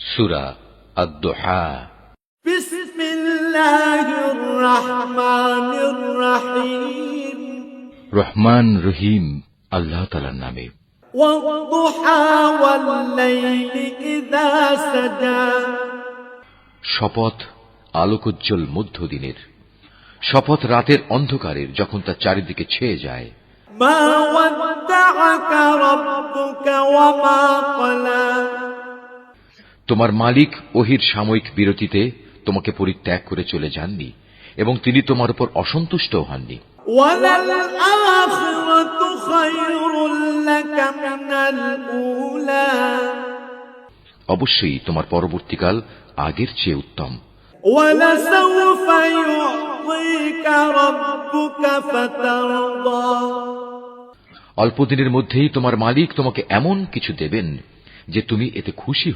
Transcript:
সূরা আদ-দুহা। বিসমিল্লাহির রহমানির রহিম। রহমান রহিম আল্লাহ তাআলার নামে। ওয়াদ-দুহা ওয়াল-লাইলি ইযা সাজা। শপথ আলোকোজ্জ্বল মধ্যদিনের, শপথ রাতের অন্ধকারের যখন তা চারিদিকে ছেয়ে যায়। মা ওয়াদ্দাআকা রাব্বুকা ওয়া মা ক্বালা। তোমার মালিক ওহীর সাময়িক বিরতিতে তোমাকে পরিত্যাগ করে চলে যাননি এবং তিনি তোমার উপর অসন্তুষ্ট হননি। ওয়ালাল আখিরাতু খায়রুল লাকা মিনাল উলা। অবশ্যই তোমার পরবর্তীকাল আগের চেয়ে উত্তম। ওয়ালাসাউফা ইউ'তিকা রাব্বুকা ফাতারদা। অল্পদিনের মধ্যেই তোমার মালিক তোমাকে এমন কিছু দেবেন যে তুমি এতে খুশি